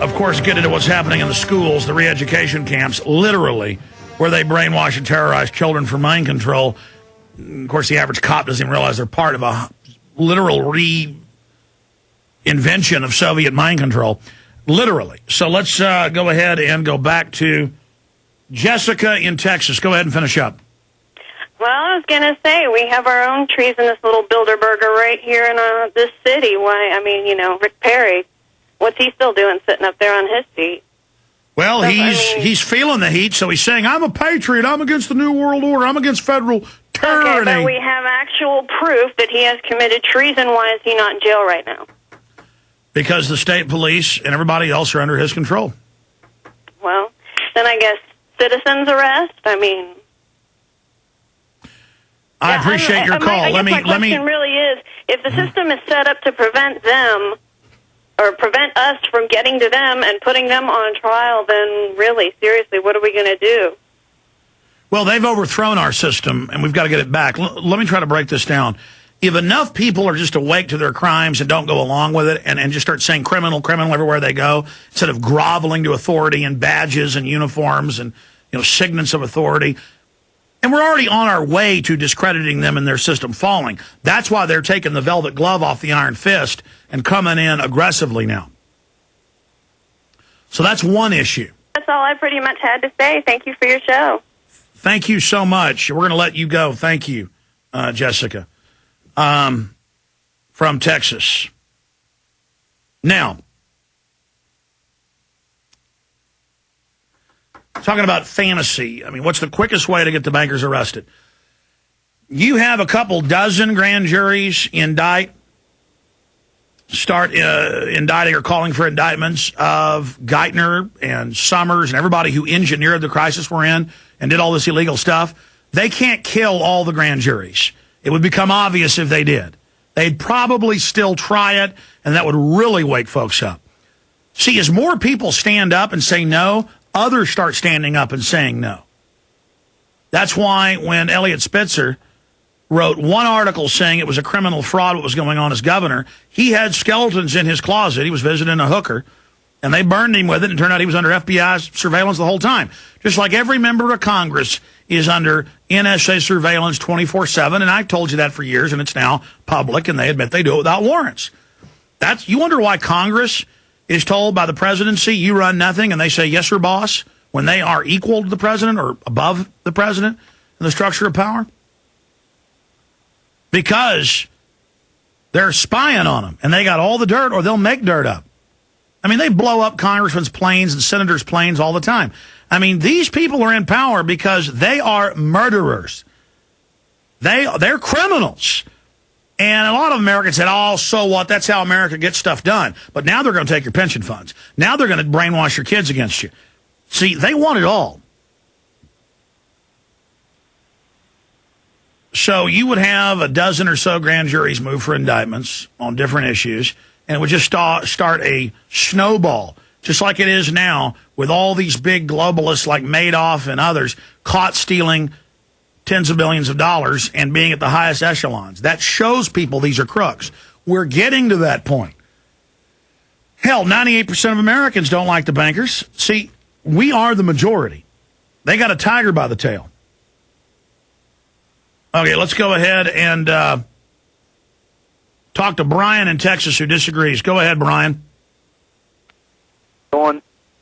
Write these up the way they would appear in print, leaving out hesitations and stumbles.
of course, get into what's happening in the schools, the re-education camps, literally, where they brainwash and terrorize children for mind control. Of course, the average cop doesn't even realize they're part of a literal reinvention of Soviet mind control. Literally. So let's go ahead and go back to Jessica in Texas. Go ahead and finish up. Well, I was going to say, we have our own treasonous little Bilderberger right here in this city. Why? I mean, Rick Perry, what's he still doing sitting up there on his seat? Well, he's feeling the heat, so he's saying, I'm a patriot, I'm against the New World Order, I'm against federal tyranny. Okay, but we have actual proof that he has committed treason. Why is he not in jail right now? Because the state police and everybody else are under his control. Well, then I guess citizens arrest? I mean... I appreciate your call. My question really is, if the system is set up to prevent them or prevent us from getting to them and putting them on trial, then really, seriously, what are we going to do? Well, they've overthrown our system, and we've got to get it back. Let me try to break this down. If enough people are just awake to their crimes and don't go along with it and just start saying criminal, criminal everywhere they go, instead of groveling to authority and badges and uniforms and signets of authority, and we're already on our way to discrediting them and their system falling. That's why they're taking the velvet glove off the iron fist and coming in aggressively now. So that's one issue. That's all I pretty much had to say. Thank you for your show. Thank you so much. We're going to let you go. Thank you, Jessica, from Texas. Now, talking about fantasy, I mean, what's the quickest way to get the bankers arrested? You have a couple dozen grand juries start indicting or calling for indictments of Geithner and Summers and everybody who engineered the crisis we're in and did all this illegal stuff. They can't kill all the grand juries. It would become obvious if they did. They'd probably still try it, and that would really wake folks up. See, as more people stand up and say no, others start standing up and saying no. That's why when Eliot Spitzer wrote one article saying it was a criminal fraud what was going on as governor, he had skeletons in his closet. He was visiting a hooker, and they burned him with it, and it turned out he was under FBI surveillance the whole time. Just like every member of Congress is under NSA surveillance 24/7, and I've told you that for years, and it's now public, and they admit they do it without warrants. You wonder why Congress is told by the presidency, you run nothing, and they say, yes, sir, boss, when they are equal to the president or above the president in the structure of power? Because they're spying on them, and they got all the dirt, or they'll make dirt up. I mean, they blow up congressmen's planes and senators' planes all the time. I mean, these people are in power because they are murderers. They're criminals. And a lot of Americans said, oh, so what? That's how America gets stuff done. But now they're going to take your pension funds. Now they're going to brainwash your kids against you. See, they want it all. So you would have a dozen or so grand juries move for indictments on different issues, and it would just start a snowball, just like it is now with all these big globalists like Madoff and others caught stealing tens of billions of dollars and being at the highest echelons. That shows people these are crooks. We're getting to that point. Hell, 98% of Americans don't like the bankers. See, we are the majority. They got a tiger by the tail. Okay, let's go ahead and talk to Brian in Texas who disagrees. Go ahead, Brian.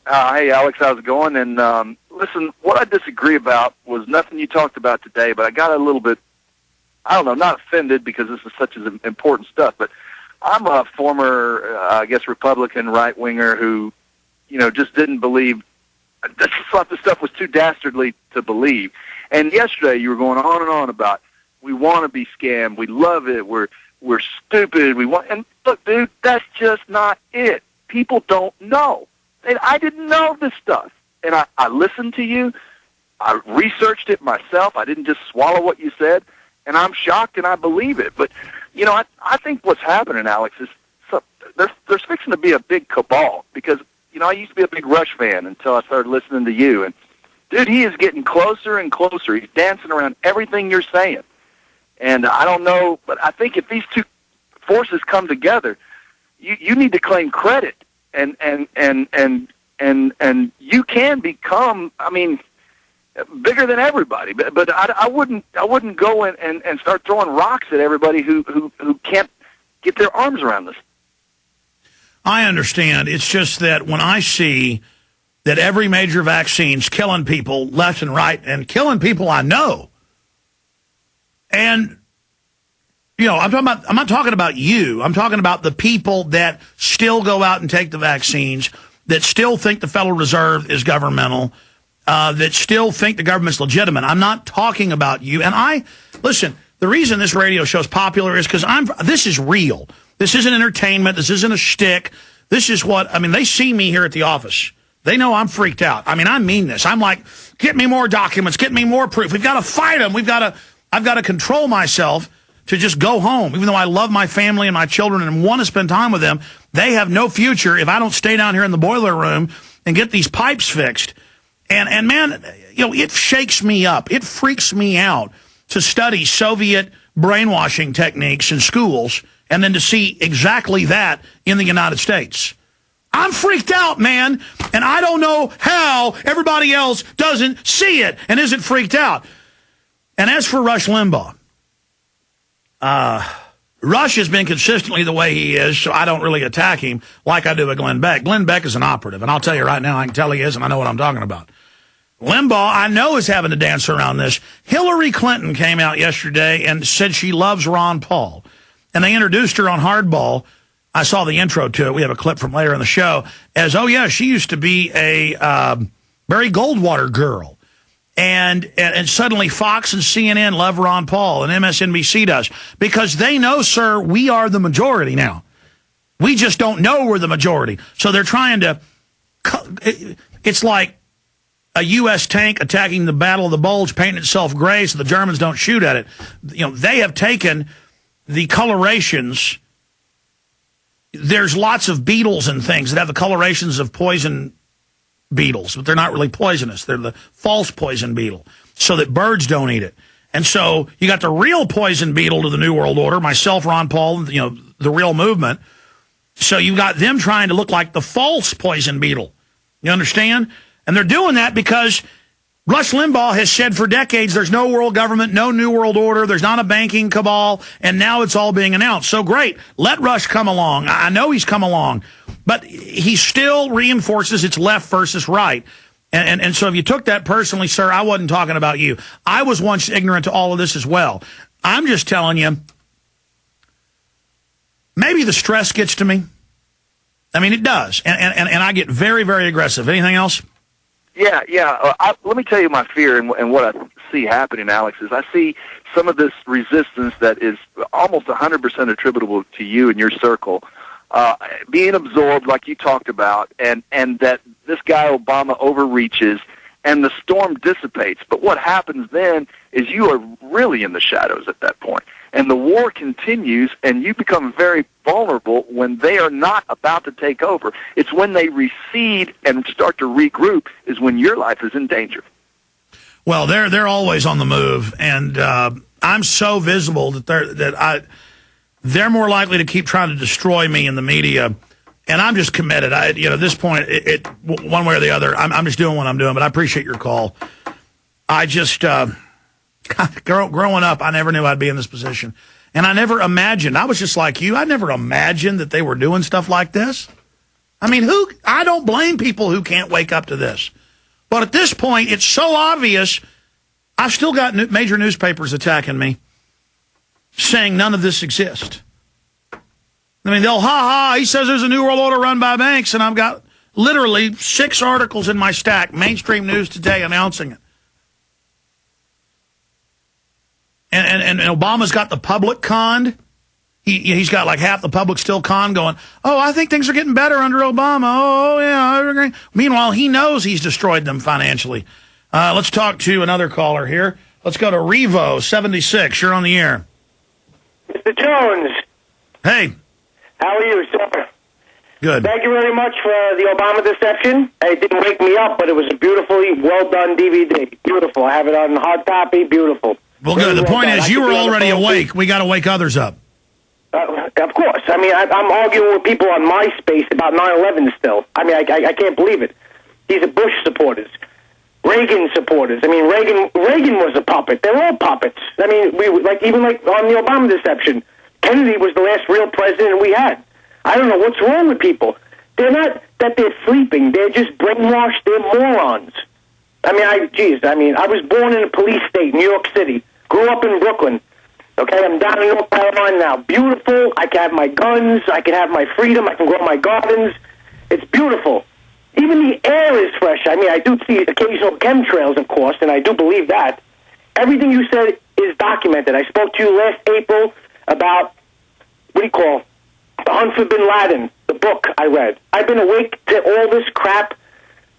Hey, Alex, how's it going? And listen, what I disagree about was nothing you talked about today, but I got a little bit, I don't know, not offended because this is such important stuff, but I'm a former, Republican right-winger who, just didn't believe, I just thought this stuff was too dastardly to believe. And yesterday you were going on and on about we want to be scammed, we love it, we're stupid, and look, dude, that's just not it. People don't know. And I didn't know this stuff. And I listened to you. I researched it myself. I didn't just swallow what you said. And I'm shocked and I believe it. But, I think what's happening, Alex, is there's fixing to be a big cabal. Because, I used to be a big Rush fan until I started listening to you. And, dude, he is getting closer and closer. He's dancing around everything you're saying. And I don't know, but I think if these two forces come together, you need to claim credit. and you can become, I mean, bigger than everybody. But I wouldn't go and start throwing rocks at everybody who can't get their arms around this. I understand. It's just that when I see that every major vaccine's killing people left and right, and killing people I know, and you know, I'm not talking about you. I'm talking about the people that still go out and take the vaccines, that still think the Federal Reserve is governmental, that still think the government's legitimate. I'm not talking about you. And listen, the reason this radio show is popular is because this is real. This isn't entertainment. This isn't a shtick. This is they see me here at the office. They know I'm freaked out. I mean, I mean this. I'm like, get me more documents, get me more proof. We've got to fight them. I've got to control myself to just go home. Even though I love my family and my children and want to spend time with them, they have no future if I don't stay down here in the boiler room and get these pipes fixed. And man, you know, it shakes me up. It freaks me out to study Soviet brainwashing techniques in schools and then to see exactly that in the United States. I'm freaked out, man, and I don't know how everybody else doesn't see it and isn't freaked out. And as for Rush Limbaugh, Rush has been consistently the way he is, so I don't really attack him like I do with Glenn Beck. Glenn Beck is an operative, and I'll tell you right now, I can tell he is, and I know what I'm talking about. Limbaugh, I know, is having to dance around this. Hillary Clinton came out yesterday and said she loves Ron Paul, and they introduced her on Hardball. I saw the intro to it. We have a clip from later in the show as, oh, yeah, she used to be a Barry Goldwater girl. And suddenly Fox and CNN love Ron Paul and MSNBC does because they know, sir, we are the majority now. We just don't know we're the majority. So they're trying to it's like a U.S. tank attacking the Battle of the Bulge, painting itself gray so the Germans don't shoot at it. You know, they have taken the colorations. There's lots of beetles and things that have the colorations of poison beetles, but they're not really poisonous. They're the false poison beetle, so that birds don't eat it. And so you got the real poison beetle to the New World Order, myself, Ron Paul, you know, the real movement. So you got them trying to look like the false poison beetle. You understand? And they're doing that because Rush Limbaugh has said for decades there's no world government, no New World Order, there's not a banking cabal, and now it's all being announced. So great, let Rush come along. I know he's come along, but he still reinforces it's left versus right. And so if you took that personally, sir, I wasn't talking about you. I was once ignorant to all of this as well. I'm just telling you, maybe the stress gets to me. I mean, it does. And I get very, very aggressive. Anything else? Yeah. Let me tell you my fear and what I see happening, Alex, is I see some of this resistance that is almost 100% attributable to you and your circle being absorbed, like you talked about, and that this guy Obama overreaches and the storm dissipates. But what happens then is you are really in the shadows at that point. And the war continues, and you become very vulnerable when they are not about to take over. It's when they recede and start to regroup is when your life is in danger. Well, they're always on the move, and I'm so visible that they're more likely to keep trying to destroy me in the media. And I'm just committed. At this point, it one way or the other, I'm just doing what I'm doing. But I appreciate your call. I just growing up, I never knew I'd be in this position, and I never imagined. I was just like you. I never imagined that they were doing stuff like this. I mean, I don't blame people who can't wake up to this. But at this point, it's so obvious. I've still got major newspapers attacking me, saying none of this exists. I mean, he says there's a new world order run by banks, and I've got literally 6 articles in my stack, mainstream news today, announcing it. And Obama's got the public conned. He's got like half the public still conned, going, oh, I think things are getting better under Obama. Oh, yeah, I agree. Meanwhile, he knows he's destroyed them financially. Let's talk to another caller here. Let's go to Revo, 76. You're on the air. Mr. Jones. Hey. How are you, sir? Good. Thank you very much for the Obama deception. It didn't wake me up, but it was a beautifully well-done DVD. Beautiful. I have it on hard copy. Beautiful. Well, good. The point is, you were already awake. We got to wake others up. Of course. I mean, I'm arguing with people on MySpace about 9/11 still. I mean, I can't believe it. These are Bush supporters, Reagan supporters. I mean, Reagan was a puppet. They're all puppets. I mean, even on the Obama deception, Kennedy was the last real president we had. I don't know what's wrong with people. They're not that they're sleeping. They're just brainwashed. They're morons. I mean, I was born in a police state, New York City. Grew up in Brooklyn. Okay, I'm down in North Carolina now. Beautiful. I can have my guns. I can have my freedom. I can grow my gardens. It's beautiful. Even the air is fresh. I mean, I do see occasional chemtrails, of course, and I do believe that. Everything you said is documented. I spoke to you last April about, The Hunt for Bin Laden, the book I read. I've been awake to all this crap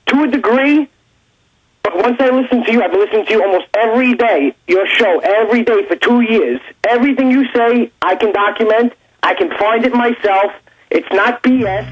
to a degree, but once I listen to you, I've been listening to you almost every day, your show, every day for 2 years. Everything you say, I can document. I can find it myself. It's not BS.